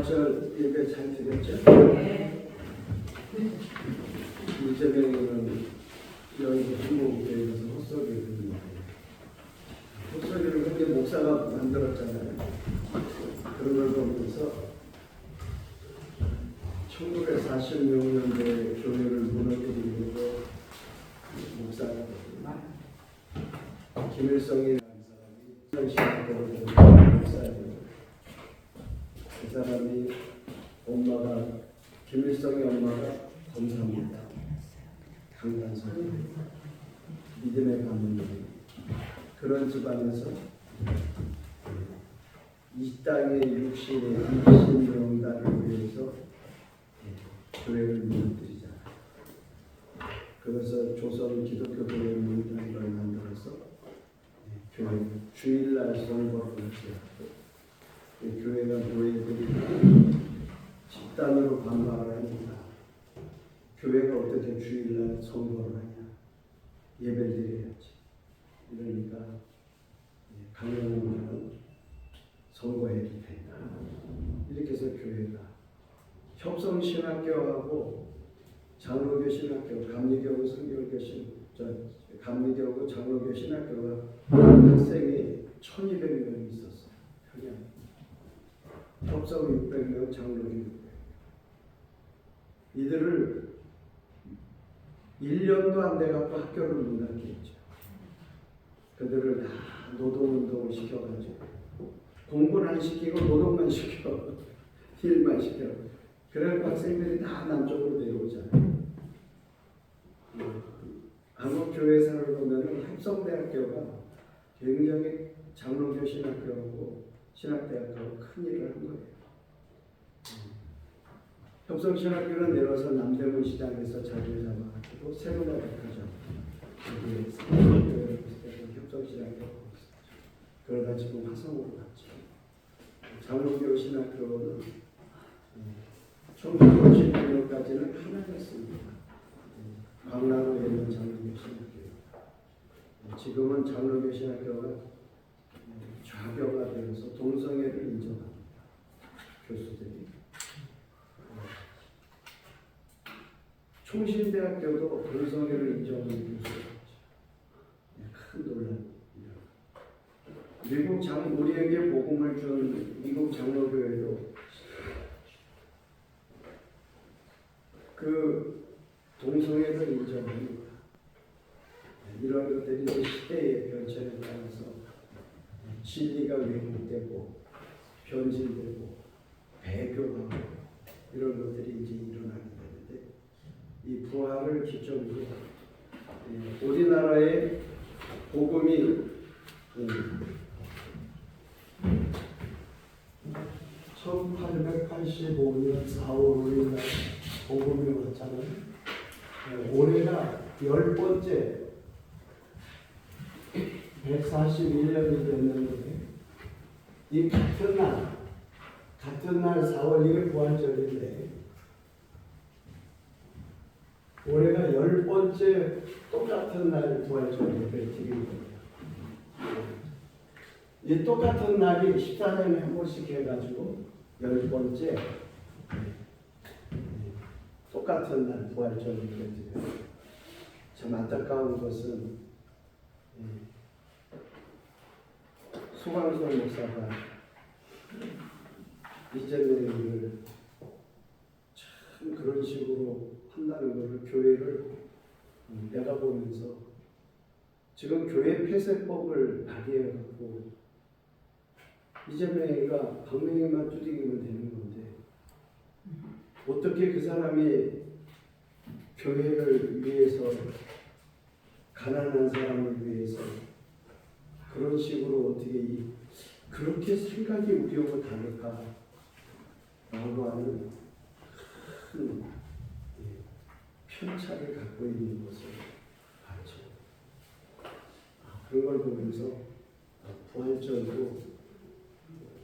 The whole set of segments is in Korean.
부활절 예배 잘 드렸죠? 네. 이재명은 여기 중국교회에서 헛소리를 듣는 헛소리를 근데 목사가 만들었잖아요. 그런 걸 보면서 1946년도에 교회를 무너뜨리고 목사가 김일성이라는 사람이 목사예요. 그 사람이 엄마가 김일성의 엄마가 검사입니다. 강단성 믿음의 가문이에요. 그런 집안에서 이 땅의 육신의 이신 명단을 위해서 교회를 무너뜨리자. 그래서 조선 기독교 교회 문단을 만들어서 교회 주일날 선거를 했어요. 교회가 교회들이 집단으로 반발을 합니다. 교회가 어떻게 주일날 선거를 하냐? 예배를 드려야지. 이러니까 강령은 선거해도 된다. 이렇게 해서 교회가 협성신학교하고 장로교 신학교, 감리교하고 성결교 감리교하고 장로교 신학교가 학생이 1200명이 있었어요. 그냥 협성 600명, 장로교 600명. 이들을 1년도 안 돼갖고 학교를 못 갖게 했죠. 그들을 다 노동운동을 시켜가지고 공부는 안 시키고 노동만 시켜. 일만 시켜. 그래서 학생들이 다 남쪽으로 내려오잖아요. 한국 교회사를 보면 협성대학교가 굉장히 장로교 신학교하고 신학대학교하고 큰 일을 한 거예요. 협성신학교는 내려와서 남대문 시장에서 자리를 잡아가지고 세로나백화점 거기에서 협성신학교 그러다 지금 화성으로 갔죠. 장로교 신학교는 1956년까지는 하나였습니다. 광란호에 있는 장로교 신학교. 지금은 장로교 신학교가 좌교가 되어서 동성애를 인정합니다. 교수들이. 총신대학교도 동성애를 인정하는 교수였죠. 큰 논란. 우리에게 복음을 준 미국 장로교회도 그 동성애를 인정합니다. 이런 것들이 시대의 변천에 따라서 진리가 왜곡되고 변질되고 배교하고 이런 것들이 이제 일어나게 되는데 이 부활을 기점으로 우리나라의 복음이 1885년 4월 5일 날 복음이 왔잖아요. 올해가 10번째 141년이 됐는데 이 같은 날 4월 1일 부활절인데 올해가 10번째 똑같은 날 부활절을 드리는 거예요. 이 똑같은 날이 14년에 한 번씩 해가지고 10번째 똑같은 날 부활절을 드려요. 참 안타까운 것은 수광성 목사가 이재명을 참 그런 식으로 한다는 것을 교회를 내가 보면서 지금 교회 폐쇄법을 발의해갖고 이재명이가 박명희만 두들기면 되는 건데 어떻게 그 사람이 교회를 위해서 가난한 사람을 위해서 그런 식으로 어떻게 그렇게 생각이 우리하고 다를까 라고 하는 큰 편차를 갖고 있는 것을 봤죠. 그런 걸 보면서 부활절도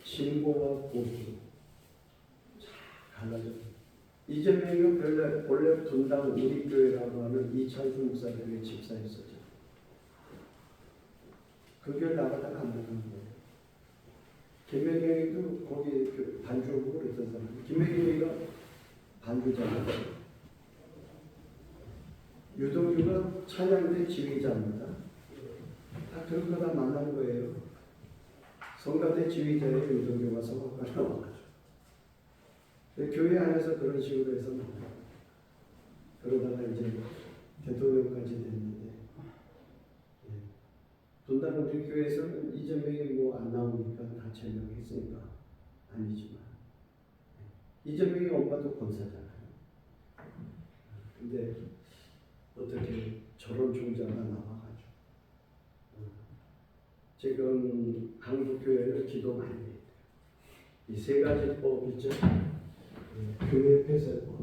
진보와 보수 잘 갈라졌어요. 이재명은 원래 분당 우리 교회라고 하는 이찬수 목사님의 집사였었죠. 그 교회 나가다가 안 나간 거예요. 김혜경이도 거기 그 반주하고 그랬던 사람. 김혜경이가 반주자입니다. 유동규가 찬양대 지휘자입니다. 다 그런 거다 만난 거예요. 성가대 지휘자의 유동규가 성악가 나와가지고. 교회 안에서 그런 식으로 해서 나와요. 그러다가 이제 대통령까지 됐는데, 분당 우리 교회에서는 이재명이 뭐 안 나오니까 다 제명했으니까 아니지만, 이재명이 엄마도 권사잖아요. 근데 어떻게 저런 종자가 나와가지고 지금 한국 교회는 기도 많이 해요. 이 세 가지 법 있죠. 교회 폐쇄법.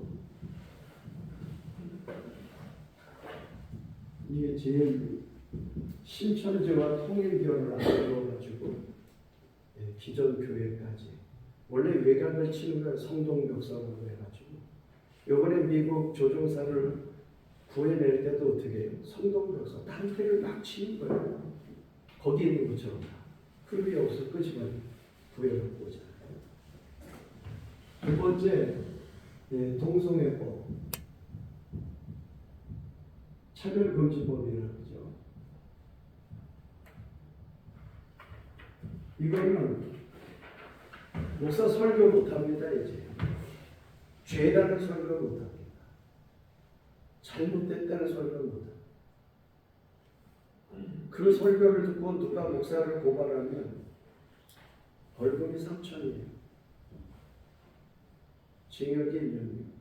이게 제일 신천지와 통일교를 앞세워가지고 기존 교회까지 원래 외곽을 치는 걸 성동벽사라고 해가지고 요번에 미국 조종사를 구해낼 때도 어떻게 해요? 성동벽사 단테를 막 치는 거예요. 거기 있는 것처럼 풀이 없어 끄지만 구해갖고 오잖아요. 두 번째 동성애법 차별금지법이라고 하죠. 이거는 목사 설교 못합니다. 이제 죄라는 설교 못합니다. 잘못됐다는 설교 못합니다. 그 설교를 듣고 누가 목사를 고발하면 벌금이 3,000이에요. 징역이 1년이에요.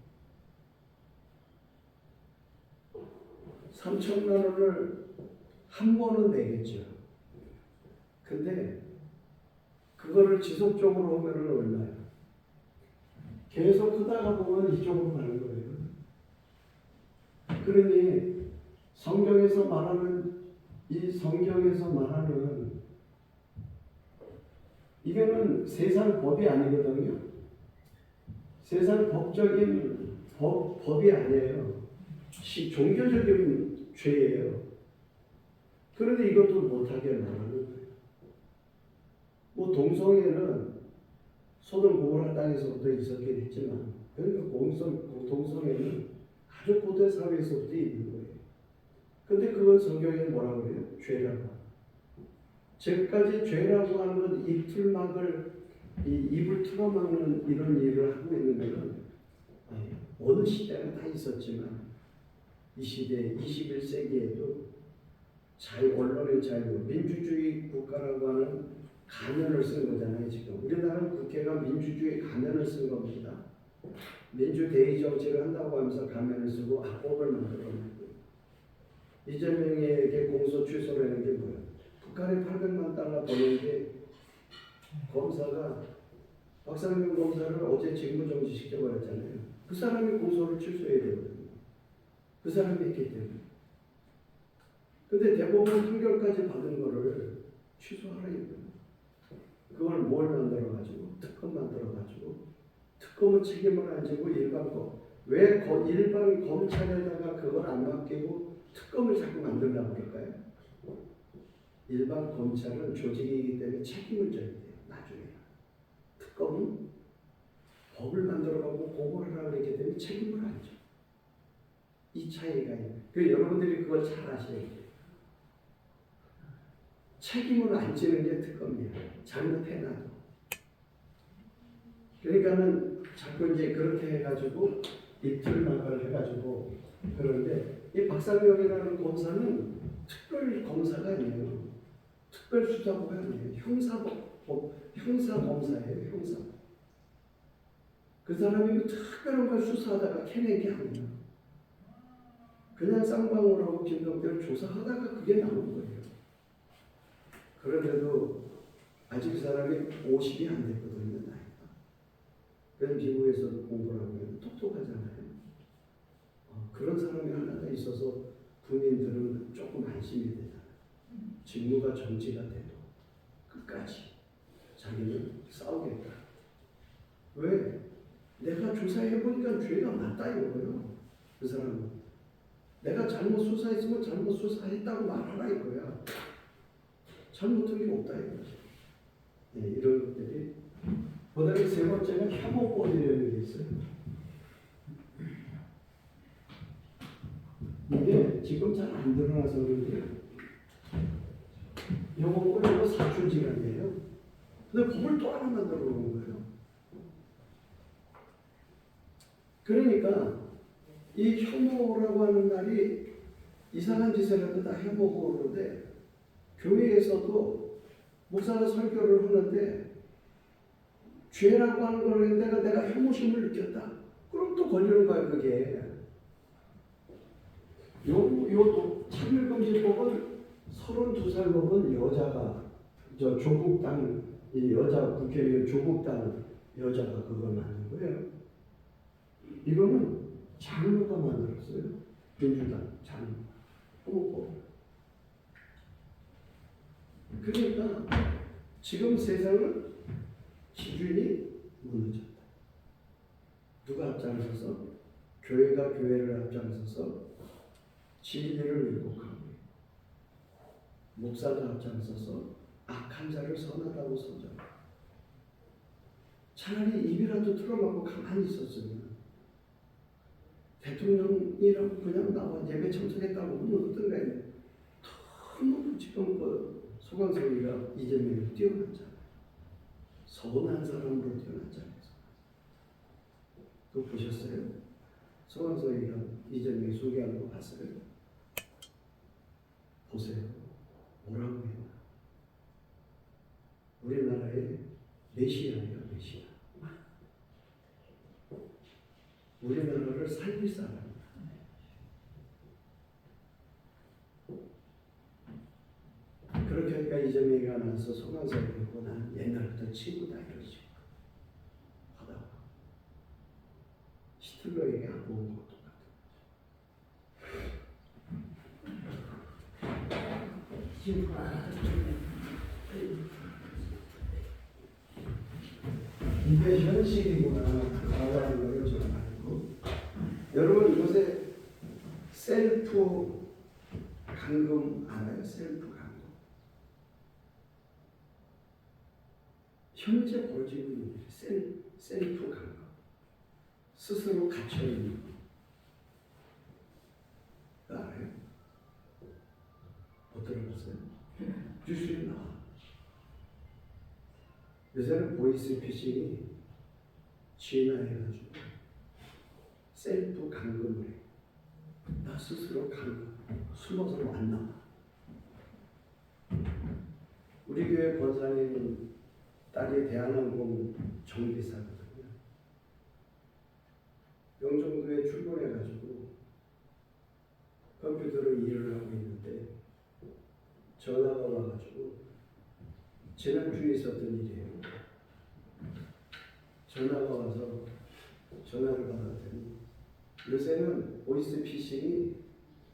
3,000만 원을 한 번은 내겠죠. 근데 그거를 지속적으로 하면 얼마예요? 계속 크다가 보면 이쪽으로 가는 거예요. 그러니 성경에서 말하는 이거는 세상 법이 아니거든요. 세상 법적인 법이 아니에요. 종교적인 죄예요. 그런데 이것도 못하게 말하는 거예요. 뭐 동성애는 소돔 고모라 땅에서부터 있었긴 했지만, 그러니까 동성애는 아주 고대 사회에서부터 있는 거예요. 근데 그건 성경에 뭐라고 그래요? 죄라고. 지금까지 죄라고 하는 건 입을 틀어막는 이런 일을 하고 있는 거는 어느 시대나 다 있었지만 이 시대 21세기에도 언론의 자유, 민주주의 국가라고 하는 가면을 쓴 거잖아요. 지금 우리나라 국회가 민주주의 가면을 쓴 겁니다. 민주대의 정치를 한다고 하면서 가면을 쓰고 악법을 만들어내고, 이재명에게 공소 취소를 하는 게 뭐예요? 북한에 800만 달러 버는데 검사가 박상균 검사를 어제 직무정지 시켜버렸잖아요. 그 사람이 공소를 취소해야 되거든요. 그 사람이 했기 때문에. 근데 대법원 판결까지 받은 거를 취소하라 이거예요. 그걸 뭘 만들어가지고? 특검 만들어가지고, 특검은 책임을 안 지고 왜 일반 검찰에다가 그걸 안 맡기고 특검을 자꾸 만들려고 그럴까요? 일반 검찰은 조직이기 때문에 책임을 져야 돼요. 나중에. 특검은 법을 만들어가고 고발하라고 했기 때문에 책임을 안 져. 이 차이가 있는. 여러분들이 그걸 잘 아셔야 돼요. 책임을 안 지는 게 특검이에요. 잘못해놔도. 그러니까는 자꾸 이제 그렇게 해가지고 입틀 막을 해가지고, 그런데 이 박상명이라는 검사는 특별 검사가 아니에요. 특별 수사부가 아니에요. 형사 검사예요. 형사. 그 사람이 특별한 걸 수사하다가 캐낸 게 아니에요. 그냥 쌍방울 하고 김동태를 조사하다가 그게 나온 거예요. 그런데도 아직 그 사람이 50이 안 됐거든요, 나이가. 그래서 미국에서도 공부를 하면 똑똑하잖아요. 그런 사람이 하나가 있어서 군인들은 조금 안심이 되잖아요. 직무가 정지가 돼도 끝까지 자기는 싸우겠다. 왜? 내가 조사해보니까 죄가 맞다 이거예요. 그 사람은. 내가 잘못 수사했으면 잘못 수사했다고 말하라 이거야. 잘못한 게 없다 이거지. 이런 것들이. 그다음에 세 번째는 혐오법이라는 게 있어요. 이게 지금 잘 안 드러나서 그런데요. 혐오법이 사춘지간이에요. 근데 법을 또 하나 만들어 놓은 거예요. 그러니까 이 혐오라고 하는 말이 이상한 짓을 해도 다 혐오고 그러는데, 교회에서도 목사가 설교를 하는데 죄라고 하는 걸 내가 혐오심을 느꼈다. 그럼 또 걸리는 거야 그게. 요 차별금지법은 32살 먹은 여자가, 조국 땅, 이 여자 국회의원 조국 땅 여자가 그걸 만든 거예요. 이거는 장로가 만들었어요. 민주당 장로. 그러니까 지금 세상은 기준이 무너졌다. 누가 앞장서서? 교회가 교회를 앞장서서 진리를 왜곡하고, 목사가 앞장서서 악한 자를 선하다고 선전하고. 차라리 입이라도 틀어막고 가만히 있었으면, 대통령이라고 그냥 나와 예배 참석했다고 하면 어떤가. 너무 지금 소강석이가 이재명이 뛰어났잖아요. 선한 사람으로 뛰어났잖아요. 그거 보셨어요? 소강석이가 이재명이 소개하는 거 봤어요? 보세요. 뭐라고 했나? 우리나라의 메시아예요, 메시아. 우리나라를 살릴 사람. 그렇게 하니까 이재명이가 나서 소강석이고 난 옛날부터 친구다 이러지. 하다가 히틀러에게 안 본 것도 이게 현실이구나. 나라는 걸 좀 알고. 여러분 요새 셀프 감금 알아요? 셀프 감금. 현재 벌어지고 있는 일이 셀프 감금. 스스로 갇혀 있는 거. 알아요? 못 들어봤어요? 뉴스에 나와. 요새는 보이스피싱이 진화해가지고 셀프 감금을 해. 나 스스로 감금. 숨어서 안 나와. 우리 교회 권사님 딸이 대한항공 정비사거든요. 영종도에 출근해가지고 컴퓨터로 일을 하고 있는데 전화가 와가지고, 지난주에 있었던 일이에요. 전화가 와서 전화를 받았더니, 요새는 보이스피싱이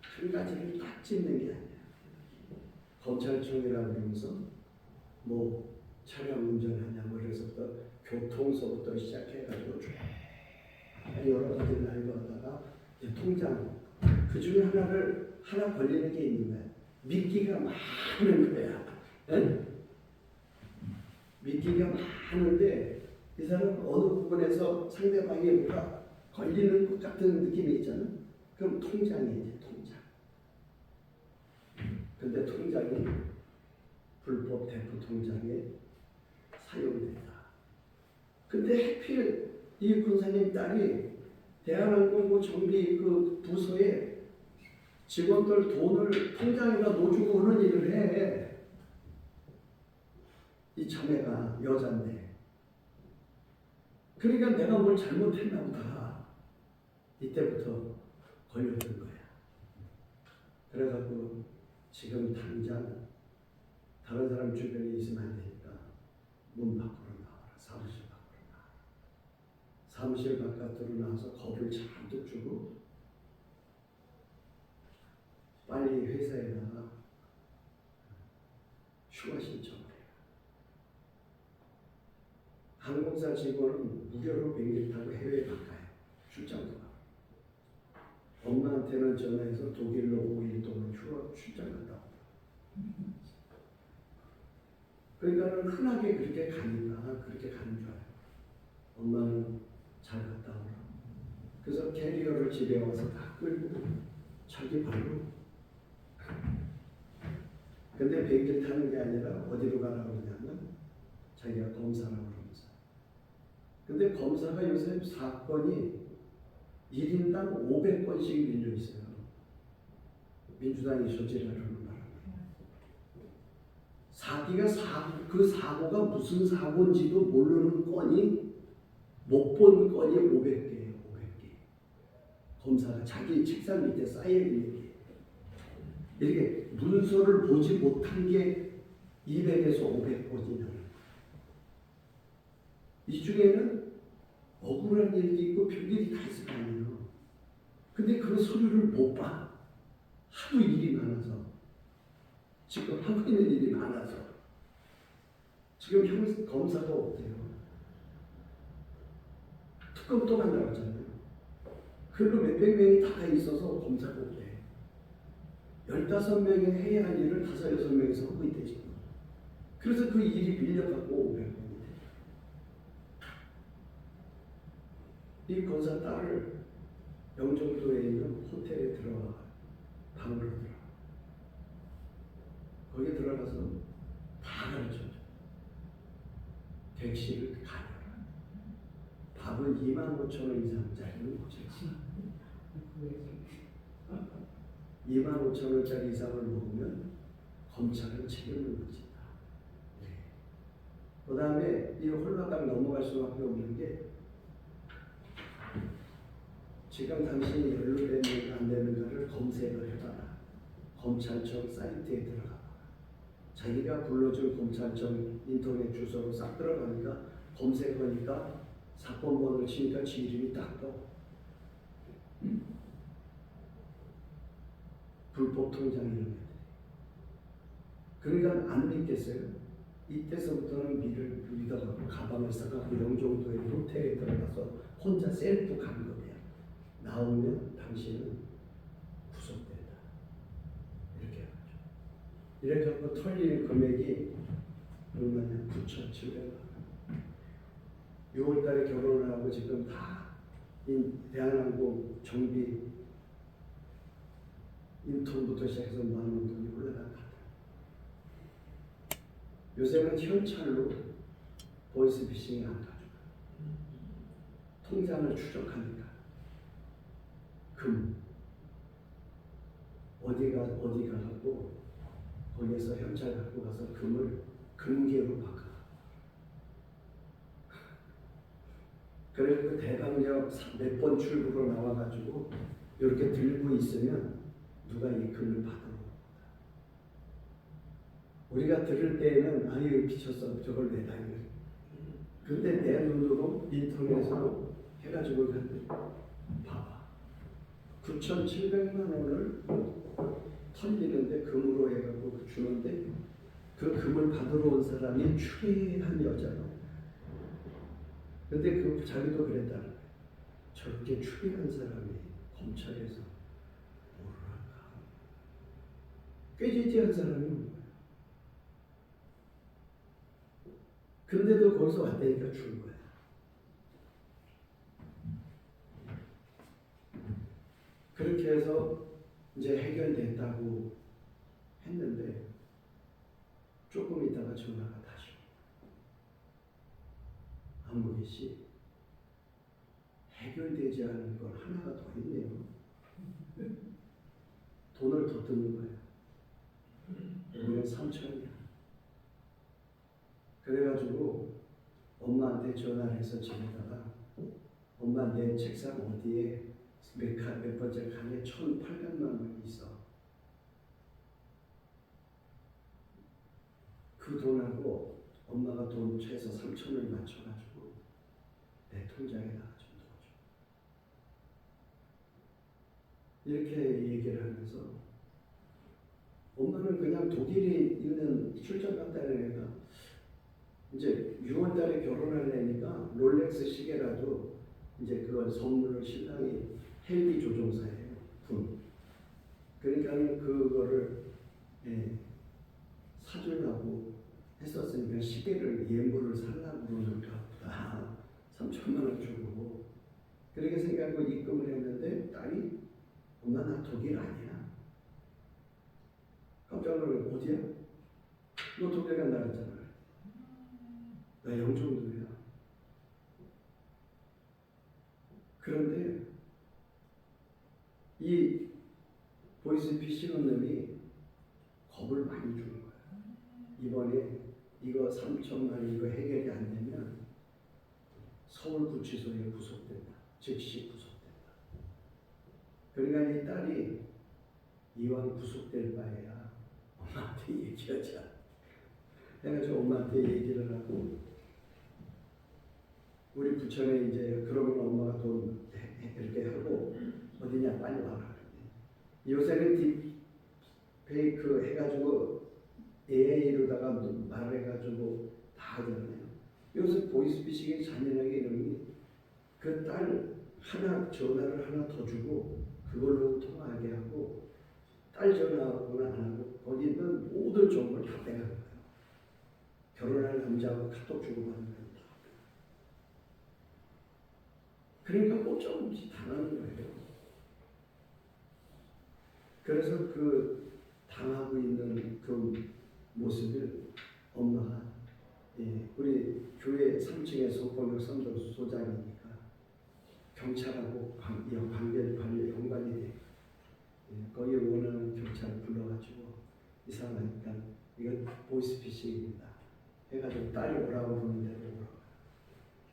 한 가지를 딱 찝는 게 아니야. 검찰청이라고 그러면서 뭐 차량 운전하냐고 그래서부터 교통서부터 시작해가지고 쭉 여러 가지를 알려다가 통장, 그 중에 하나 걸리는 게 있는 거야. 미끼가 많은 거야. 응? 미끼가 많은데 이 사람 어느 부분에서 상대방이 뭐가 걸리는 것 같은 느낌이 있잖아. 그럼 통장이지, 통장. 근데 통장이 불법 대포 통장에 사용된다. 근데 하필 이 군사님 딸이 대한항공 정비 그 부서에 직원들 돈을 통장에다 넣어주고 그런 일을 해. 이 자매가 여잔데. 그러니까 내가 뭘 잘못했나 보다. 이때부터 걸렸던 거야. 그래갖고 지금 당장 다른 사람 주변에 있으면 안 되니까 문 밖으로 나와라. 사무실 밖으로 나와라. 사무실 바깥으로 나와서 겁을 잔뜩 주고 빨리 회사에다가 휴가 신청을 해요. 항공사 직원은 무료로 비행기 타고 해외에 가요. 출장도 가요. 엄마한테는 전화해서 독일로 5일 동안 휴가 출장 갔다 왔다. 그러니까는 흔하게 그렇게 가니까 그렇게 가는 줄 알아요. 엄마는 잘 갔다 오라. 그래서 캐리어를 집에 와서 다 끌고 자기 발로. 근데 비행기를 타는 게 아니라 어디로 가라고 그러냐면 자기가 검사라고 그러면서. 근데 검사가 요새 사건이 1인당 500건씩 밀려 있어요. 민주당이 저지르려는 바람에. 그 사고가 무슨 사고인지도 모르는 건이 못 본 건이 500개예요. 500개. 검사가 자기 책상 밑에 쌓여있는 게 이렇게 문서를 보지 못한 게 200에서 500건이나. 이 중에는 억울한 일도 있고 별일이 다 있을 거 아니에요. 근데 그 서류를 못 봐. 하도 일이 많아서. 지금 하고 있는 일이 많아서. 지금 검사가 없대요. 특검 또 만나봤잖아요. 그걸로 몇백 명이 다 있어서 검사가 없대. 15명이 해야 할 일을 5, 6명이서 하고 있대 지금. 그래서 그 일이 밀려갖고 500명이 돼. 이 검사 딸을 영종도에 있는 호텔에 들어가 방으로 들어가. 거기 들어가서 다 가르쳐줘. 객실을 가려라. 밥은 25,000원 이상짜리는 못 먹지. 25,000원짜리 이상을 먹으면 검찰은 책임을 묻힌다. 네. 그 다음에 이 홀라당 넘어갈 수밖에 없는 게 지금 당신이 연루되는 안 되는가를 검색을 해봐라. 검찰청 사이트에 들어가. 자기가 불러준 검찰청 인터넷 주소로 싹 들어가니까 검색하니까 사건 번호를 치니까 지 이름이 딱 떠. 불법 통장 이름이. 그러니까 안 믿겠어요. 이때서부터는 믿어갖고 가방을 싸갖고 영종도에 호텔에 들어가서 혼자 셀프 감금이야. 나오면 당신은 구속된다. 이렇게 하죠. 이렇게 하고 털릴 금액이 얼마냐? 9,700만 원. 6월달에 결혼을 하고 지금 다 대한항공 정비 인턴부터 시작해서 많은 돈이 올라간 것 같아요. 요새는 현찰로 보이스피싱이 안 가져가. 통장을 추적하니까. 어디 가고 거기에서 현찰 갖고 가서 금을 금괴로 바꿔. 그래서 그 대강력 몇 번 출구로 나와가지고 이렇게 들고 있으면 누가 이 금을 받으러 옵니다. 우리가 들을 때에는 아유 미쳤어 저걸 왜 다녀. 근데 내 눈으로 인터넷으로 해가지고 봐봐. 9,700만 원을 털리는데 금으로 해가지고 주는데 그 금을 받으러 온 사람이 추리한 여자로. 근데 그 자기도 그랬다. 저렇게 추리한 사람이 검찰에서 뭐랄까 꾀지지한 사람이 온 거야. 근데도 거기서 왔다니까 준 거야. 그렇게 해서 이제 해결됐다고 했는데 조금 있다가 전화가 다시 안무기 씨 해결되지 않은 건 하나가 더 있네요. 돈을 더 드는 거야. 이번엔 3,000이야. 그래가지고 엄마한테 전화를 해서 집에다가 엄마 내 책상 어디에 몇 번째 칸에 1,800만 원이 있어. 그 돈하고 엄마가 돈 최소 3,000을 맞춰가지고 내 통장에다가 좀 넣어줘. 이렇게 얘기를 하면서 엄마는 그냥 독일에 있는 출장 갔다는 애가 이제 6월달에 결혼하려니까 롤렉스 시계라도 이제 그걸 선물로 신랑이 헬기 조종사예요. 그러니까 그거를 사주려고 했었으니까 하고 입금을 했는데 딸이 엄마 나 독일 아니야. 깜짝 놀라고 어디야? 너 독일 간다 그랬잖아. 나 영종도야. 그런데 이 보이스피싱 놈이 겁을 많이 주는 거야. 이번에 이거 3천만 이거 해결이 안 되면 서울구치소에 구속된다. 즉시 구속된다. 그러니까 이 딸이 이왕 구속될 바에야 엄마한테 얘기하자. 해가지고 엄마한테 얘기를 하고 우리 부천에 이제 그러면 엄마가 돈 이렇게 하고 어디냐 빨리 와라. 요새는 딥페이크 해가지고 AI로다가 말해가지고 다 하잖아요. 요새 보이스피싱이 잔인하게 이러니 그 딸 하나 전화를 하나 더 주고 그걸로 통화하게 하고 딸 전화하거나 안 하고 거기 있는 모든 정보를 다 빼가는 거예요. 결혼할 남자하고 카톡 주고받는 거예요. 그러니까 꼼짝없이 당하는 거예요. 그래서 그 당하고 있는 그 모습을 엄마가 우리 교회 3층에 소폭력 선도소장이니까 경찰하고 관계를 연관이 돼. 거기에 원하는 경찰을 불러가지고 이 사람하니까 이건 보이스피싱입니다. 해가지고 딸이 오라고 부르는 대로 오라고.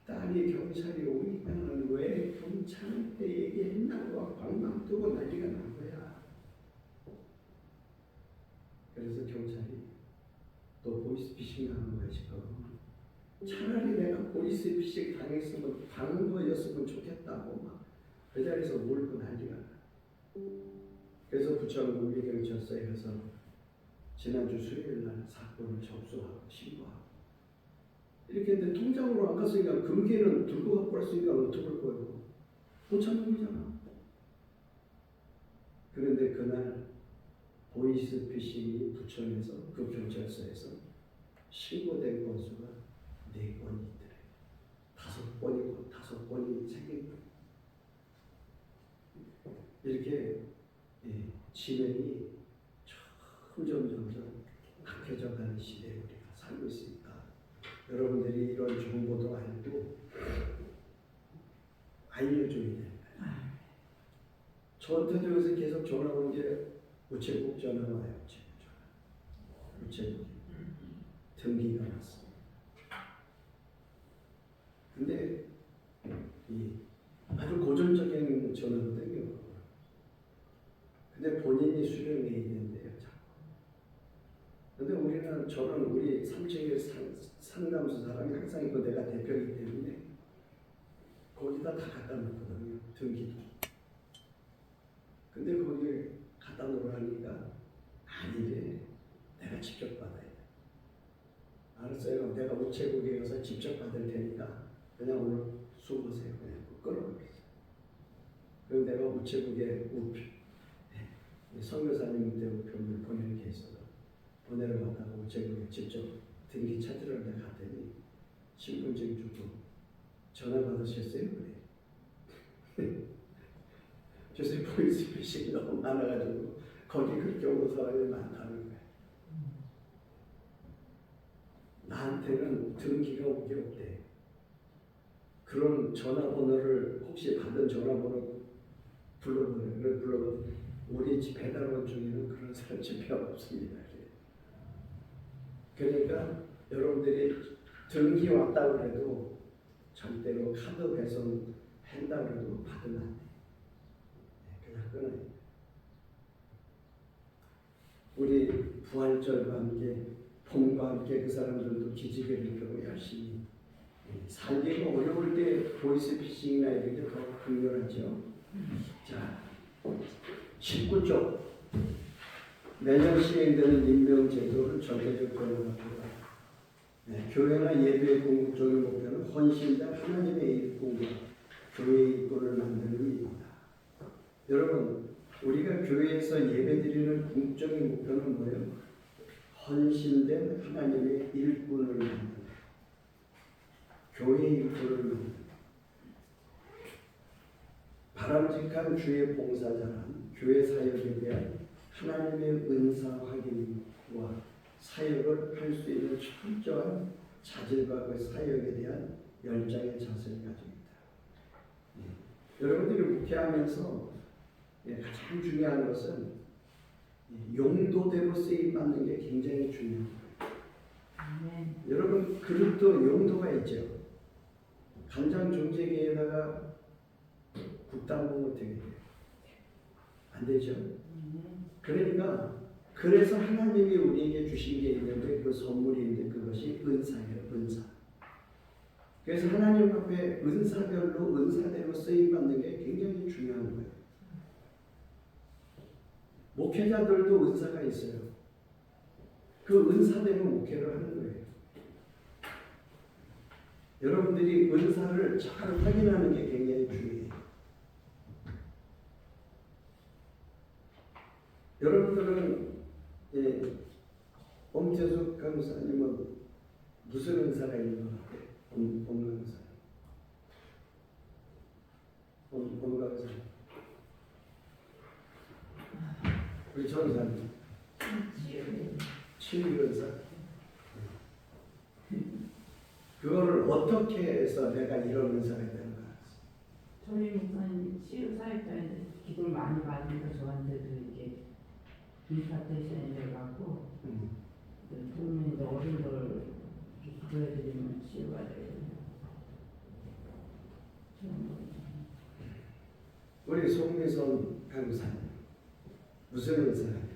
딸이 경찰이 오니까는 왜 경찰한테 얘기했냐고 방망 뜨고 난리가 난 거야. 그래서 경찰이 또 보이스피싱 하는 거야 지금. 차라리 내가 보이스피싱 당했으면 당한 거였으면 좋겠다고 막 그 자리에서 울고 난리가 나. 그래서 부천 우리경찰서에 가서 지난주 수요일 날 사건을 접수하고 신고하고 이렇게 했는데 통장으로 안 갔으니까 금괴는 들고 갖고 왔으니까 어떡할 거예요? 못 찾는 거잖아. 그런데 그날 보이스피싱이 부천에서 그 경찰서에서 신고된 건수가 4건이 있더래. 5건이고 5건이 생긴 거예요. 이렇게 진행이 점점 약해져 가는 시대에 우리가 살고 있으니까 여러분들이 이런 정보도 알고 알려줘야 돼요. 저한테도 요새 계속 전화 오는 게 우체국 전화 와요. 우체국 등기가 왔습니다. 근데 아주 고전적인 전화거든요. 근데 본인이 수령해 있는데요. 근데 저는 우리 3층의 상담소 사람이 항상 있고 내가 대표이기 때문에 거기다 다 갖다 놓거든요. 등기도. 근데 거기에 갖다 놓으라니까 아니래. 내가 직접 받아야 돼. 알았어요. 내가 우체국에 가서 직접 받을 테니까 그냥 오늘 수고하세요. 그냥 끊어버렸어요. 그리고 내가 우체국에 선교사님한테 우편을 보내는 게 있어서 보내러 갔다가 우체국에 직접 등기 찾으러 내가 갔더니 신분증 주고 전화 받으셨어요? 그래. 요새 보이스피싱이 너무 많아가지고 거기 그렇게 오는 사람이 많다는 거예요. 나한테는 등기가 온 게 없대. 그런 전화번호를 혹시 받은 전화번호 불러보면 우리 집 배달원 중에는 그런 사람 집에 없습니다. 그러니까 여러분들이 등기 왔다고 해도 절대로 카드 배송 한다고 해도 받으면 안 돼. 그냥 끊어야 돼. 우리 부활절과 함께 봄과 함께 그 사람들도 기지개를 펴고 열심히 살기가 어려울 때 보이스피싱이나 이런 게 더 강렬하죠. 자, 19쪽 매년 시행되는 임명제도를 전체적으로 변화합니다. 교회나 예배의 궁극적인 목표는 헌신된 하나님의 일꾼과 교회의 일꾼을 만드는 일입니다. 여러분, 우리가 교회에서 예배드리는 궁극적인 목표는 뭐예요? 헌신된 하나님의 일꾼을 만드는 교회의 일꾼을 만드는 바람직한 주의 봉사자란 교회 사역에 대한 하나님의 은사 확인과 사역을 할 수 있는 철저한 자질과 그 사역에 대한 열정의 자세를 가지고 있다. 여러분들이 목회하면서 가장 중요한 것은 용도대로 쓰임받는 게 굉장히 중요한 거예요. 여러분 그릇도 용도가 있죠. 간장 종제기에다가 국당 먹으면 되게 돼요. 안 되죠. 그러니까 그래서 하나님이 우리에게 주신 게 있는데 그 선물이 있는데 그것이 은사예요. 은사. 그래서 하나님 앞에 은사별로 은사대로 쓰임받는 게 굉장히 중요한 거예요. 목회자들도 은사가 있어요. 그 은사대로 목회를 하는 거예요. 여러분들이 은사를 잘 확인하는 게 굉장히 중요해요. 여러분들은 엄태숙 강사님은 무슨 은사가 있는 것 같아요? 본강사. 본강사. 우리 전사님. 치유 은사. 그거를 어떻게 해서 내가 이런 은사가 되는가? 저희 목사님 치유 사역자인데 기도를 많이 받으니까 저한테도 이렇게 인사테이션이 돼갖고 보면 이제 어른들 기도해드리면 치유가 돼요. 우리 송미선 강사님 무슨 은사예요?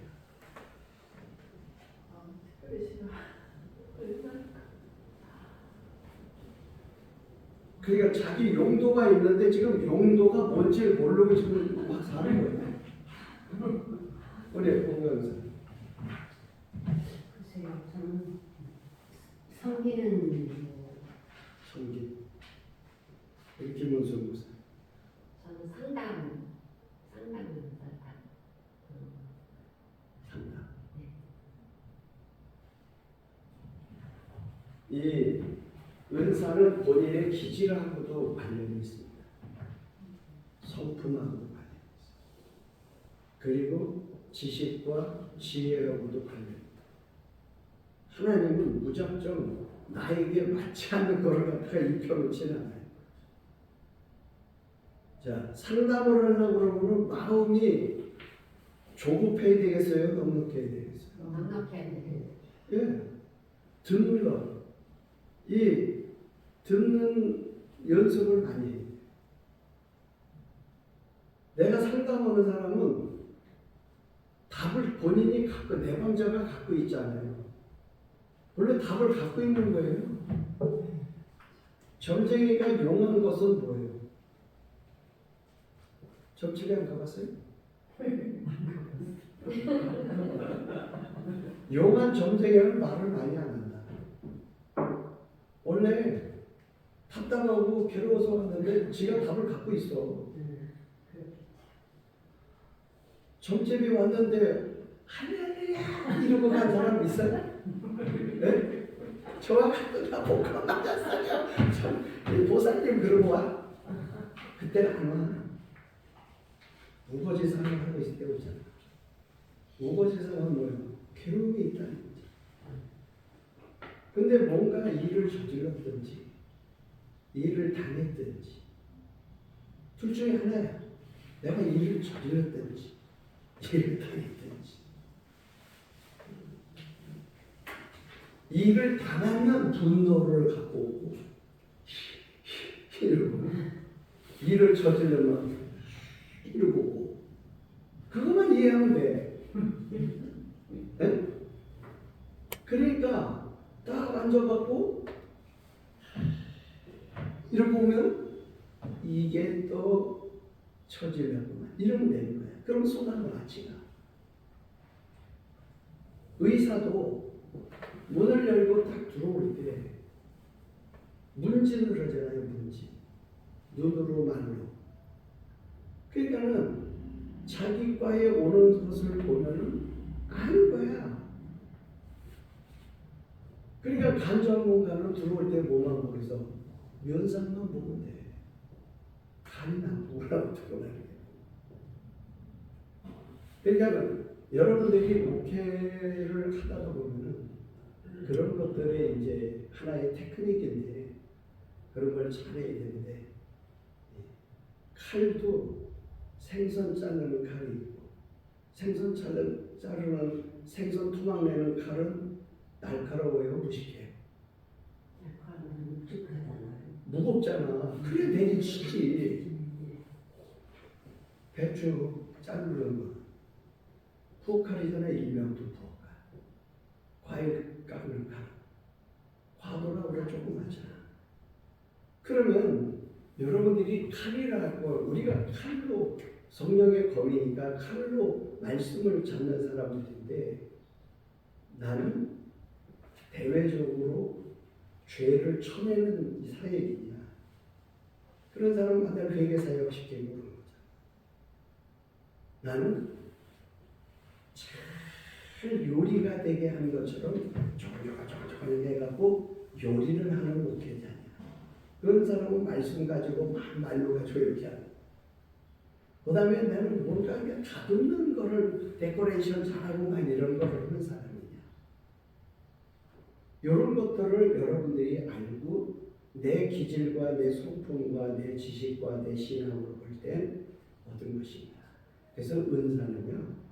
그러니까 자기 용도가 있는데 지금 용도가 뭔지 모르고 지금 막 사는 거예요. 우리 공강사. 글쎄요, 저는 섬기는 성기. 우리 김원수 목사. 저는 상담 상담. 이 은사는 본인의 기질하고도 관련이 있습니다. 성품하고도 관련이 있습니다. 그리고 지식과 지혜하고도 관련이 있습니다. 하나님은 무작정 나에게 맞지 않는 것을 갖다가 입혀놓지는 않아요. 자, 상담을 하려고 그러면 마음이 조급해야 되겠어요? 넉넉해야 되겠어요? 넉넉해야 돼. 예, 듣는 것. 이 듣는 연습을 많이 해요. 내가 상담하는 사람은 답을 본인이 갖고 내방자가 갖고 있잖아요. 원래 답을 갖고 있는 거예요. 점쟁이가 용한 것은 뭐예요? 점집에 안 가봤어요? 용한 점쟁이는 말을 많이 안 한다. 원래 답답하고 괴로워서 왔는데 지가 답을 갖고 있어. 점집이 왔는데 할렐루야 이러고 간 사람 있어요? 네? 저와 같은 다 복권 맞았어요. 보살님 그러고 와? 그때는 안 와. 우거지상을 하고 있을 때 오잖아. 우거지상은 뭐예요? 괴로움이 있다는 거죠. 근데 뭔가 일을 저질렀든지 일을 당했든지 둘 중에 하나야. 내가 일을 저질렀든지 일을 당했든지. 일을 당하면 분노를 갖고 오고 이러고 일을 저지르면 이러고 오고 그것만 이해하면 돼. 네? 그러니까 딱 앉아갖고 이러고 보면 이게 또 처지려구만 이러면 되는 거야. 그럼 쏟아가 같이 가. 의사도 문을 열고 딱 들어올 때 문진을 하잖아요. 문진. 눈으로 말로. 그러니까는 자기 과에 오는 것을 보면은 아는 거야. 그러니까 간전공간으로 들어올 때 뭐만 보면서 면상만 보면 돼. 칼이 나쁘구나 어떻게 말이에요. 그러니까 여러분들이 목회를 하다가 보면은 그런 것들이 이제 하나의 테크닉인데 그런 걸 잘해야 되는데 칼도 생선 자르는 칼이 있고 생선 자르는 생선 토막 내는 칼은 날카로워요, 무식해요. 약간 묵직하잖아요. 무겁잖아. 그래 내리치지. 배추 자르는 거 후칼이잖아. 일명도 부엌칼. 과일 깎는 칼. 과도나 우리가 조그맣잖아. 그러면 여러분들이 칼이라고 우리가 칼로 성령의 검이니까 칼로 말씀을 잡는 사람들인데 나는 대외적으로 죄를 쳐내는 사역이냐 그런 사람마다 회개 사역 시키고 그런 거죠. 나는 잘 요리가 되게 하는 것처럼 조금 해갖고 요리를 하는 목회자냐. 그런 사람은 말씀 가지고 말로 가지고 이렇게 하는. 그 다음에 나는 뭔가 다듬는 거를 데코레이션 잘하고 막 이런 걸 하는 사람이냐. 이런 것들을 여러분들이 알고 내 기질과 내 성품과 내 지식과 내 신앙으로 볼 때 어떤 것인가. 그래서 은사는요.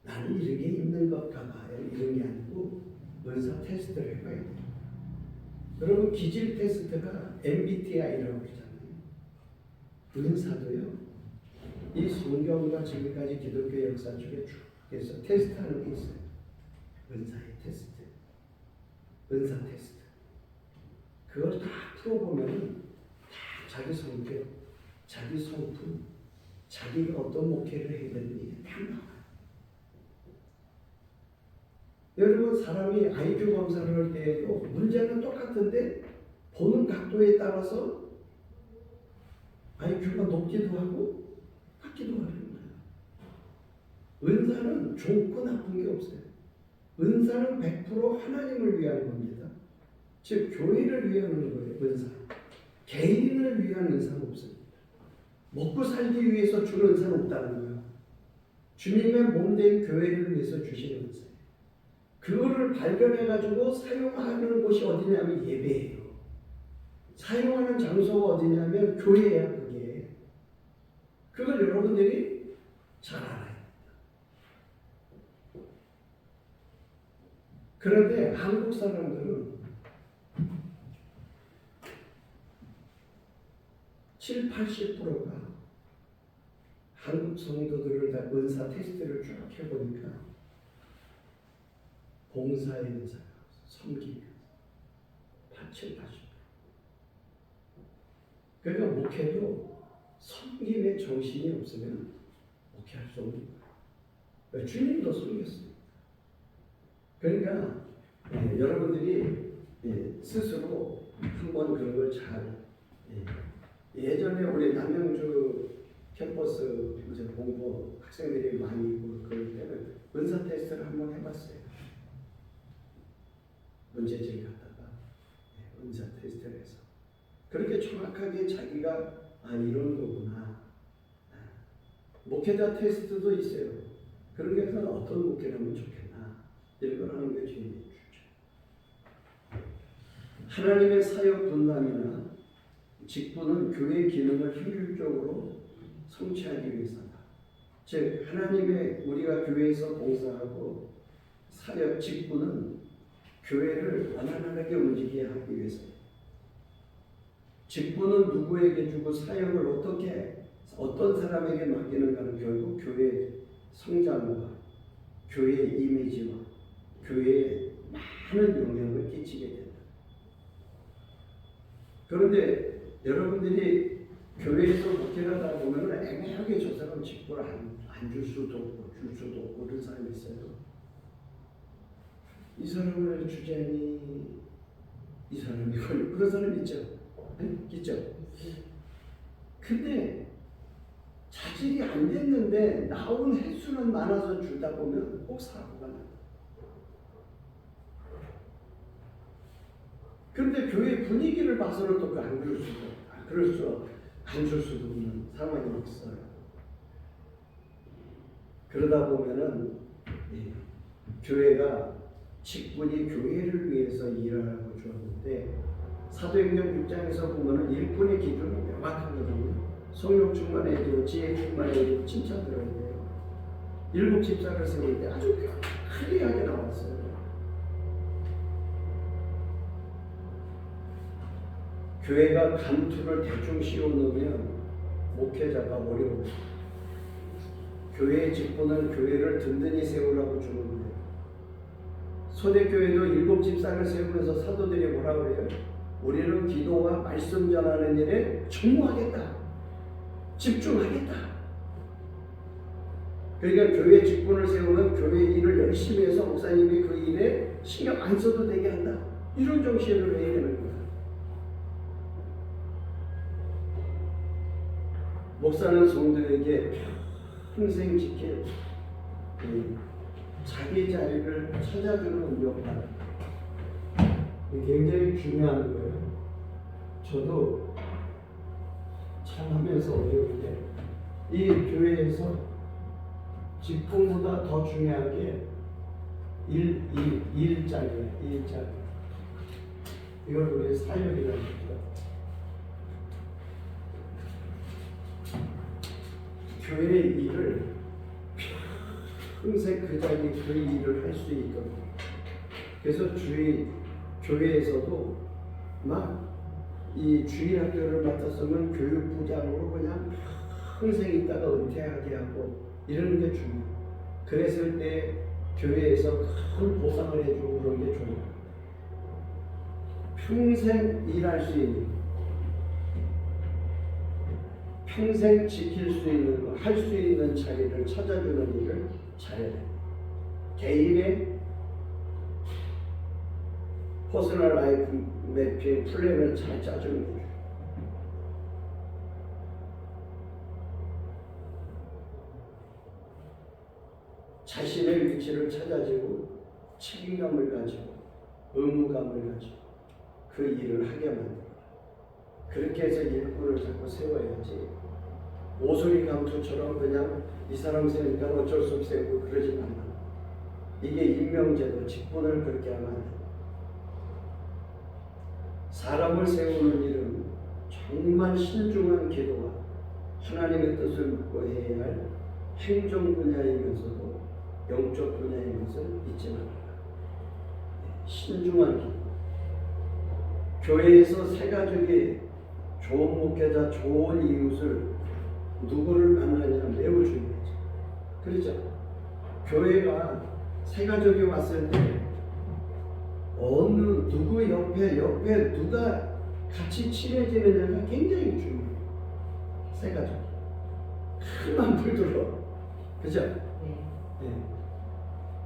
나는 이렇게 있는 것 같아요. 이런 게 아니고 은사 테스트를 해봐야 돼요. 여러분 기질 테스트가 MBTI라고 그러잖아요. 은사도요. 이 성경과 지금까지 기독교 역사 중에 쭉 해서 테스트하는 게 있어요. 은사의 테스트. 은사 테스트. 그걸 다 풀어보면 다 자기 성격, 자기 성품, 자기가 어떤 목회를 해야 되는지 다 나와요. 여러분 사람이 IQ 검사를 할 때에도 문제는 똑같은데 보는 각도에 따라서 IQ가 높기도 하고 낮기도 하는 거예요. 은사는 좋고 나쁜 게 없어요. 은사는 100% 하나님을 위한 겁니다. 즉 교회를 위하는 거예요. 은사. 개인을 위한 은사는 없습니다. 먹고 살기 위해서 주는 은사는 없다는 거예요. 주님의 몸된 교회를 위해서 주시는 은사예요. 그거를 발견해가지고 사용하는 곳이 어디냐면 예배예요. 사용하는 장소가 어디냐면 교회야. 그게. 그걸 여러분들이 잘 알아야 됩니다. 그런데 한국 사람들은 70~80%가 한국 성도들을 다 은사 테스트를 쭉 해보니까 봉사의 은사가 섬기는 80%. 그러니까 목회도 섬김의 정신이 없으면 목회할 수 없는 거예요. 주님도 섬겼습니다. 그러니까 여러분들이 스스로 한번 그런 걸 잘 예전에 우리 남양주 캠퍼스 이제 공부 학생들이 많이 있고 그럴 때는 은사 테스트를 한번 해봤어요. 문제집 갖다가 은사 테스트를 해서 그렇게 정확하게 자기가 이런 거구나. 목회자 테스트도 있어요. 그런 게 해서 어떤 목회를 하면 좋겠나 이런 걸 하는 게 주님이 주죠. 하나님의 사역 분담이나 직분은 교회의 기능을 효율적으로 성취하기 위해서다. 즉 하나님의 우리가 교회에서 봉사하고 사역 직분은 교회를 원활하게 움직이게 하기 위해서예요. 직분은 누구에게 주고 사역을 어떻게 어떤 사람에게 맡기는가는 결국 교회의 성장과 교회의 이미지와 교회에 많은 영향을 끼치게 된다. 그런데 여러분들이 교회에서 목회를 하다 보면 애매하게 저 사람 직분을 안 줄 수도 없고 줄 수도 없고 그런 사람이 있어요. 이 사람을 주자니 이 사람이 걸리고 그런 사람 있죠. 있죠. 근데 자질이 안 됐는데 나온 횟수는 많아서 주다 보면 꼭 사고가 나요. 그런데 교회 분위기를 봐서는 또 안 그럴 수도 그럴 수 감출 수도 없는 상황이 있어요. 그러다 보면은 교회가 직분이 교회를 위해서 일하라고 주었는데 사도행전 6장에서 보면은 일꾼의 기준이 명확하거든요. 성령 충만해야 되고 지혜 충만해야 되고 칭찬 들어야 돼요. 7 집사를 세울 때 아주 클리어하게 나왔어요. 교회가 감투를 대충 씌워놓으면 목회자가 어려워요. 교회의 직분은 교회를 든든히 세우라고 주는 거예요. 초대교회도 7 집사를 세우면서 사도들이 뭐라 그래요? 우리는 기도와 말씀 전하는 일에 전무하겠다. 집중하겠다. 그러니까 교회 직분을 세우면 교회 일을 열심히 해서 목사님이 그 일에 신경 안 써도 되게 한다. 이런 정신을 해야 되는 거야. 목사는 성도에게 평생 지킬 자기 자리를 찾아주는 역할, 굉장히 중요한 거예요. 저도 참 하면서 어려운데 이 교회에서 직분보다 더 중요한 게 일자리예요. 일자리. 이걸 우리 사역이라고 합니다. 교회의 일을 평생 그 자리 그 일을 할 수 있거든요. 그래서 교회에서도 막 이 주일학교를 맡았으면 교육부장으로 그냥 평생 있다가 은퇴하게 하고 이러는 게 중요해요. 그랬을 때 교회에서 큰 보상을 해주고 그런 게 좋아요. 평생 일할 수 있는, 평생 지킬 수 있는 거, 할 수 있는 자리를 찾아주는 일을 잘해야 돼요. 개인의 퍼스널 라이프 매핑 플랜을 잘 짜주는 거예요. 자신의 위치를 찾아주고 책임감을 가지고 의무감을 가지고 그 일을 하게 만들어요. 그렇게 해서 일꾼을 자꾸 세워야지 오소리 감투처럼 그냥 이 사람 세우니까 어쩔 수 없고 그러지 않아. 이게 임명제도 직분을 그렇게 하면 안 돼. 사람을 세우는 일은 정말 신중한 기도와 하나님의 뜻을 묻고 해야 할 행정 분야이면서도 영적 분야인 것을 잊지 말아라. 신중한 기도. 교회에서 새 가족이 좋은 목회자, 좋은 이웃을 누구를 만나냐 매우 중요하죠. 그렇죠? 교회가 새 가족이 왔을 때 어느 누구 옆에 누가 같이 친해지느냐가 굉장히 중요해요. 새 가족. 큰맘 들어. 그죠? 네.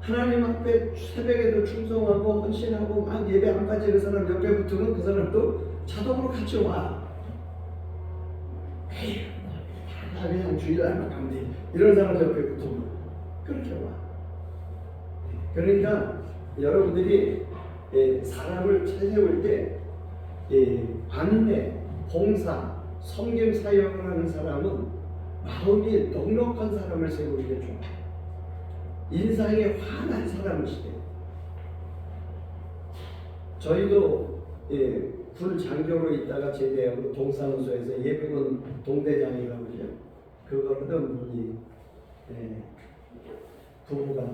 하나님 앞에 새벽에도 충성하고 헌신하고 막 예배 안 빠지는 사람 옆에 붙으면 그 사람도 자동으로 같이 와. 에이, 나 그냥 주일날만 가면 돼. 이런 사람 옆에 붙으면 그렇게 와. 그러니까 여러분들이 사람을 세울 때 안내, 봉사, 섬김 사역을 하는 사람은 마음이 넉넉한 사람을 세우는 게 좋아요. 인상이 환한 사람이시대. 저희도 군 장교로 있다가 제대하고 동사무소에서 예비군 동대장이라고 그러죠. 그걸 하던 분이 부부가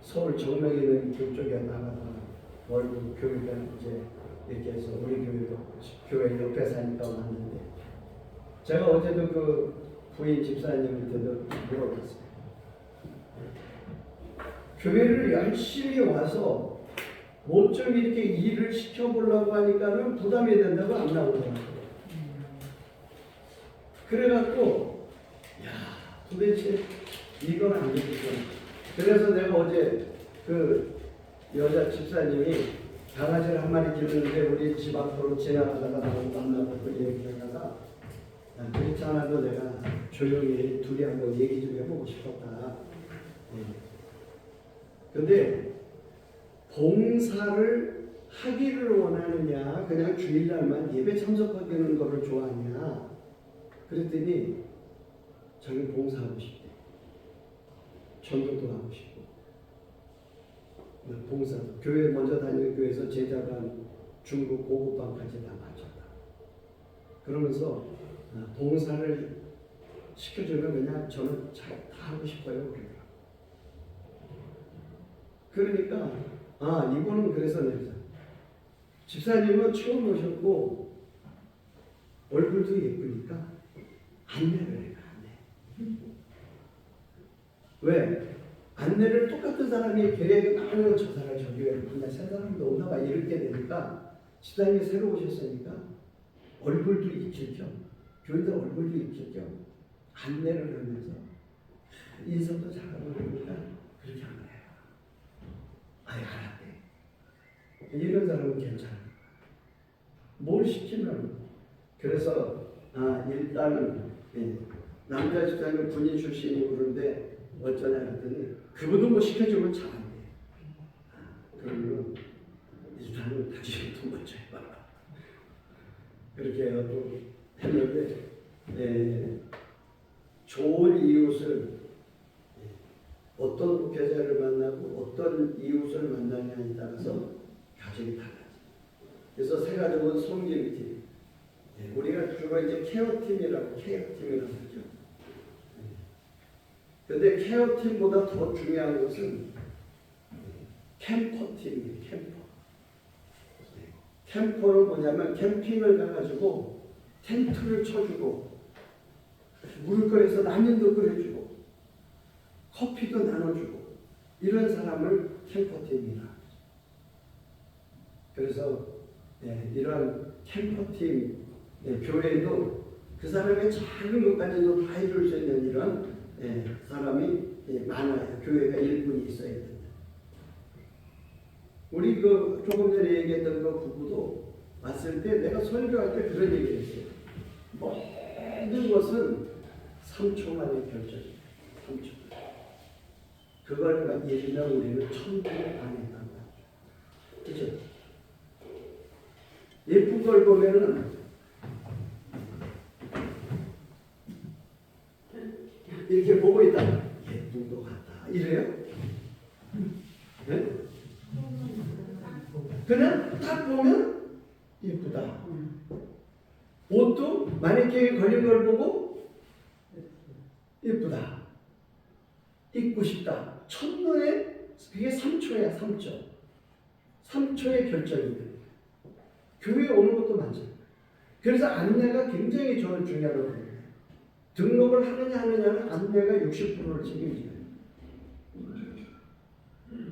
서울 정맥에 있는 그쪽에 나가다가 월급 교육을 이제 이렇게 해서 우리 교회도 교회 옆에 사니까 왔는데 제가 어제도 그 부인 집사님한테도 물어봤어요. 교회를 열심히 와서 뭐 좀 이렇게 일을 시켜보려고 하니까는 부담이 된다고 안 나오더라고요. 그래갖고 야 도대체 이건 안 되겠구나. 그래서 내가 어제 그 여자 집사님이 강아지를 한 마리 기르는데 우리 집 앞으로 지나가다가 나하고 만나고 그 얘기하다가 그렇지 않아도 내가 조용히 둘이 한번 얘기 좀 해보고 싶었다. 근데 봉사를 하기를 원하느냐 그냥 주일날만 예배 참석하는 거를 좋아하냐 그랬더니 자기 봉사하고 싶대. 전도도 하고 싶고. 봉사. 교회 먼저 다니는 교회에서 제자반, 중급, 고급반까지 다 마쳤다. 그러면서 봉사를 시켜주면 그냥 저는 다 하고 싶어요. 그러니까 이분은 그래서 내가 집사님은 처음 오셨고 얼굴도 예쁘니까 안내를 해요. 안내. 왜? 안내를 똑같은 사람이 계획이 나는 저 사람 저 교회를 만나 새 사람도 온다 봐 이렇게 되니까 집사님이 새로 오셨으니까 얼굴도 익힐 겸 교회도 얼굴도 익힐 겸 안내를 하면서 인성도 잘하고 그러니까 그렇게 한 거예요. 알았대. 이런 사람은 괜찮아. 뭘 시키면 그래서 일단은 남자 집사님은 군인 출신이고 그런데 어쩌냐 했더니 그분도 뭐 시켜주면 잘한대. 그러면 일단은 당신이 더 먼저 해봐. 그렇게 해서 했는데 좋은 이웃을 어떤 목회자를 만나고 어떤 이웃을 만나냐에 따라서 가정이 달라지. 그래서 세 가족은 섬김팀. 우리가 주로 이제 케어팀이라고 하죠. 근데 케어팀보다 더 중요한 것은 캠퍼팀이에요. 캠퍼는 뭐냐면 캠핑을 가가지고 텐트를 쳐주고 물거리에서 라면도 끓여주고 커피도 나눠주고 이런 사람을 캠퍼팀이라. 그래서 이런 캠퍼팀 교회도 그 사람의 작은 것까지도 다 해줄 수 있는 이런 사람이 많아요. 교회가 일꾼이 있어야 된다. 우리 그 조금 전에 얘기했던 그 부부도 왔을 때 내가 설교할 때 그런 얘기를 했어요. 모든 것은 3초 만에 결정이에요. 3초. 그걸 예지면 우리는 천국에 가겠다는 거예요. 그죠? 예쁜 걸 보면은 이렇게 보고 있다. 예쁜 것 같다. 이래요? 네? 그냥 딱 보면 예쁘다. 옷도 마네킹에 걸린 걸 보고 예쁘다. 입고 싶다. 첫눈에 그게 3초야. 3초. 3초의 결정이에요. 교회에 오는 것도 마찬가지예요. 그래서 안내가 굉장히 중요하다고 합니다. 등록을 하느냐는 안내가 60%를 책임져요.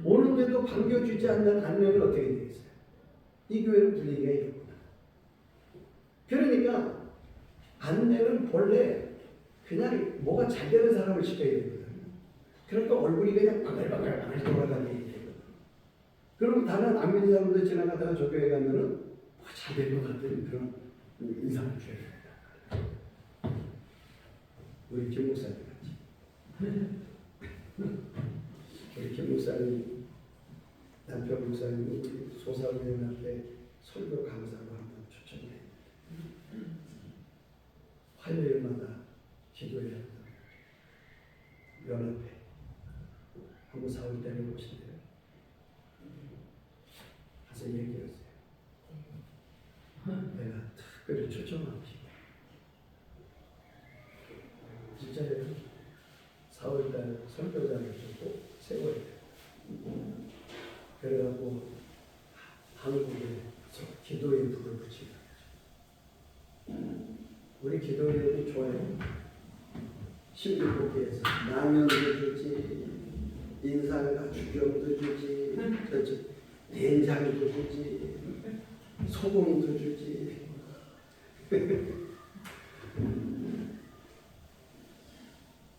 오는데도 반겨주지 않는 안내는 어떻게 되겠어요? 이 교회는 분위기가 이렇구나. 그러니까 안내는 본래 그냥 뭐가 잘 되는 사람을 시켜야 되거든요. 그러니까 얼굴이 그냥 바글바글 돌아다니게 되거든요. 그리고 다른 안 믿는 사람들 지나가다가 저 교회 가면은 잘 될 것 같은 그런 인상을 줘야 됩니다. 우리 김 목사님 같이. 우리 김 목사님, 남편 목사님, 우리 소사위원한테 설교 강사로 한번 추천해. 화요일마다 기도해야 한다. 연합회. 한번 4월 때를 보신대요. 가서 얘기했어요. 내가 특별히 추천하고 싶어. 진짜예요. 4월달 설교자를 좀 세워야 돼. 그래갖고 한국에 기도의 불을 붙이고. 우리 기도회도 좋아요. 16국기에서 라면도 주지, 인삼과 주경도 주지, 된장도 주지, 소금도 주지.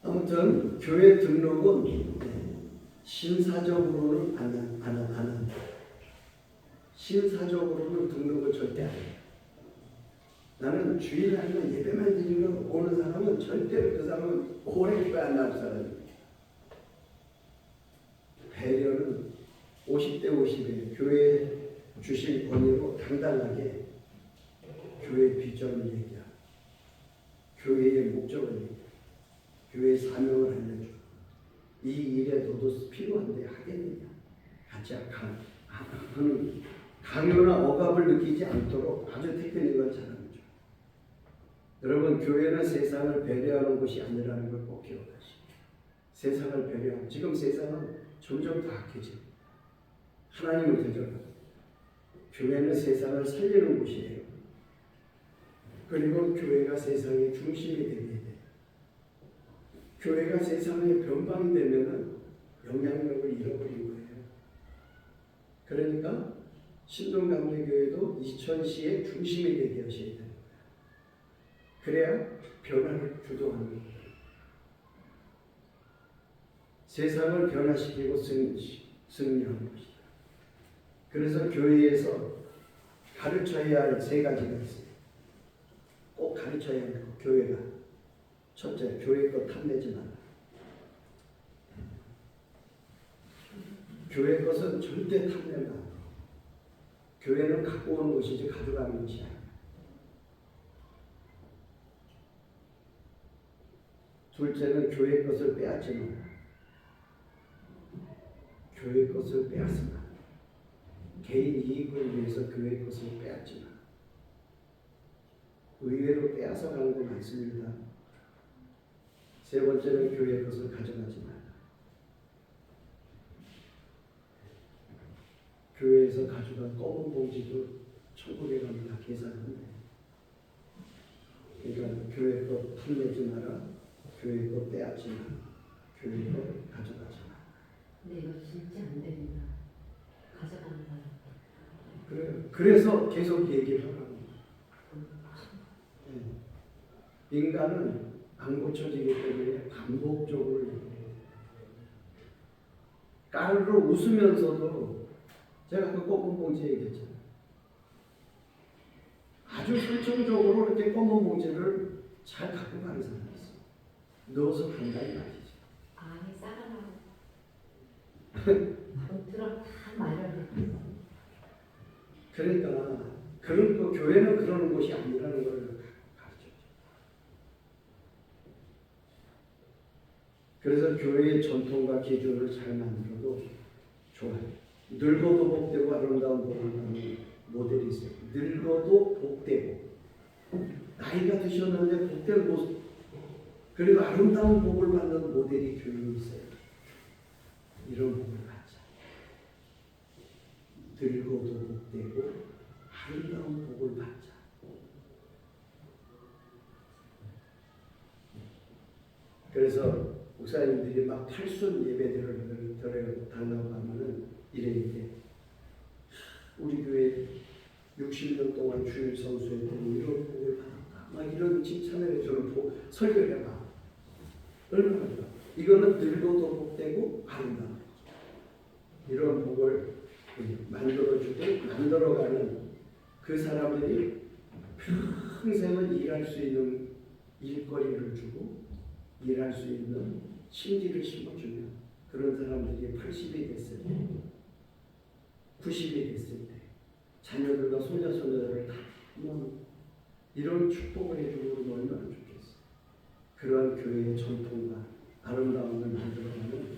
아무튼 교회 등록은 신사적으로는 안 한다. 신사적으로는 등록을 절대 안 해요. 나는 주일날만 예배만 드리러 오는 사람은 절대로 그 사람은 오래 교회 안 나올 사람이에요. 배려는 50대 50에 교회 주신 권위로 당당하게 교회 비전을 얘기하고 교회의 목적을 얘기해. 교회의 사명을 알려줘. 이 일에 너도 필요한데 하겠느냐? 같이 하는 강요나 억압을 느끼지 않도록 아주 테크닉을 잘하는 죠. 여러분, 교회는 세상을 배려하는 곳이 아니라는 걸 꼭 기억하시고, 세상을 배려하는, 지금 세상은 점점 더 악해져. 하나님을 대적하고, 교회는 세상을 살리는 곳이에요. 그리고 교회가 세상의 중심이 되게 돼요. 교회가 세상의 변방이 되면은 영향력을 잃어버린 거예요. 그러니까 신동강대교회도 이천시의 중심이 되게 하셔야 돼요. 그래야 변화를 주도하는 거예요. 세상을 변화시키고 승리하는 것이다. 그래서 교회에서 가르쳐야 할 세 가지가 있어요. 꼭 가르쳐야 할 거, 교회가. 첫째, 교회 것 탐내지 마라. 교회 것은 절대 탐내면 안 돼. 교회는 갖고 오는 것이지 가져가는 것이 아니야. 둘째는 교회 것을 빼앗지 마라. 교회 것을 빼앗지 마라. 개인 이익을 위해서 교회 것을 빼앗지 마라. 의외로 빼앗아 가는 거 많습니다. 세 번째는 교회 것을 가져가지 마라. 교회에서 가져간 검은 봉지도 천국에 가면 다 계산한대. 그러니까 교회 것 탐내지 마라. 교회 것 빼앗지 마라. 교회 것 가져가지 마라. 근데 이거 진짜 안 됩니다. 가져가는 사람. 그래요. 그래서 계속 얘기를 하라고. 네. 인간은 안 고쳐지기 때문에 반복적으로 얘기해요. 까르르 웃으면서도 제가 그 검은 봉지 얘기했잖아요. 아주 설정적으로 이렇게 검은 봉지를 잘 갖고 가는 사람이 있어요. 넣어서 간단히 마시죠. 아니 싸가라고. 들어 다 말려야 그러니까 그런 거 교회는 그러는 곳이 아니라는 걸 가르쳐줘. 그래서 교회의 전통과 기준을 잘 만들어도 좋아요. 늙어도 복되고 아름다운 복을 받는 모델이 있어요. 늙어도 복되고 나이가 드셨는데 복된 모습 그리고 아름다운 복을 받는 모델이 교회에 있어요. 이런 복을 받자. 늙어도 복되고 아름다운 복을 받자. 그래서 목사님들이 막 탈순 예배들을 드려달라고 하면은 이래 우리 교회 60년 동안 주일 성수했더니 이런 복을 받았다. 막 이런 칭찬을 해주는 설교를 해봐. 얼마나 좋아. 이거는 늙어도 복되고 아름다운 이런 복을 만들어주고 만들어가는 그 사람들이 평생을 일할 수 있는 일거리를 주고 일할 수 있는 심기를 심어주면 그런 사람들이 80이 됐을 때 90이 됐을 때 자녀들과 손자손녀들을 다 이런 축복을 해주고 얼마나 좋겠어. 그러한 교회의 전통과 아름다움을 만들어가는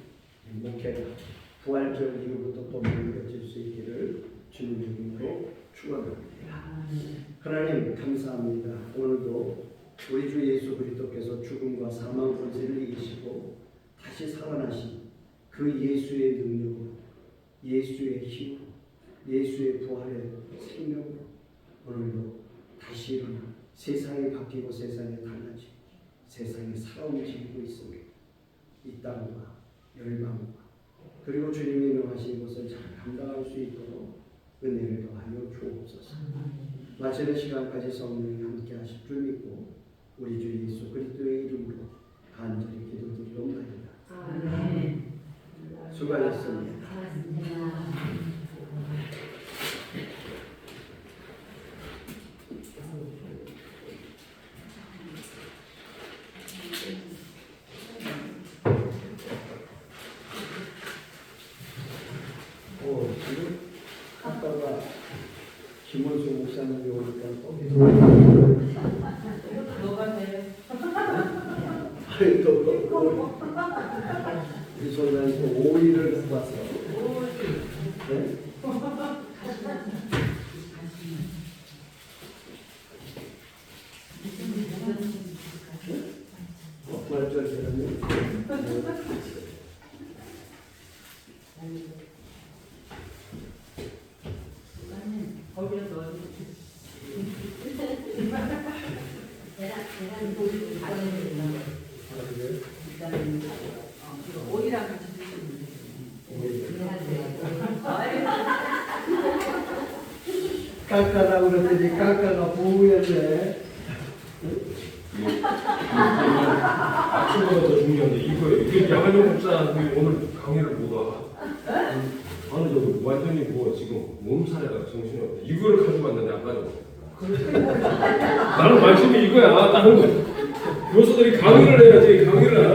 목회가 부활절 이후부터 또 만들어질 수 있기를 주님의 이름으로 축원합니다. 하나님 감사합니다. 오늘도 우리 주 예수 그리스도께서 죽음과 사망 권세를 이기시고 다시 살아나신 그 예수의 능력으로 예수의 힘으로 예수의 부활의 생명으로 오늘도 다시 일어나 세상이 바뀌고 세상이 달라지고 세상이 살아움직이고 있습니다. 이 땅과 열방과 그리고 주님이 명하신 것을 잘 감당할 수 있도록 은혜를 더하여 주옵소서. 마치는 시간까지 성령이 함께 하실 줄 믿고 우리 주 예수 그리스도의 이름으로 간절히 기도드리옵나이다. 아멘. 수고하셨습니다. 지금 아빠가 김원수 목사님이 오니까 또 계속 너가 돼. 그래서 난 또 오이를 해봤어. 네? 말절되는 거기에 넣어. 계란 고기 다르는 일단은 오이랑 같이 드시면 깎아라고 그러더니 깎아가 보우였네. 아침보다 더 중요한데 이거예요. 이게 양한영 목사님이 오늘 강의를 못 와. 아니 저도 완전히 뭐 지금 몸살에가 정신이 없네. 이거를 가지고 왔는데 안 가지고. 나는 말씀이 이거야. 다른 거. 교수들이 강의를 해야지. 강의를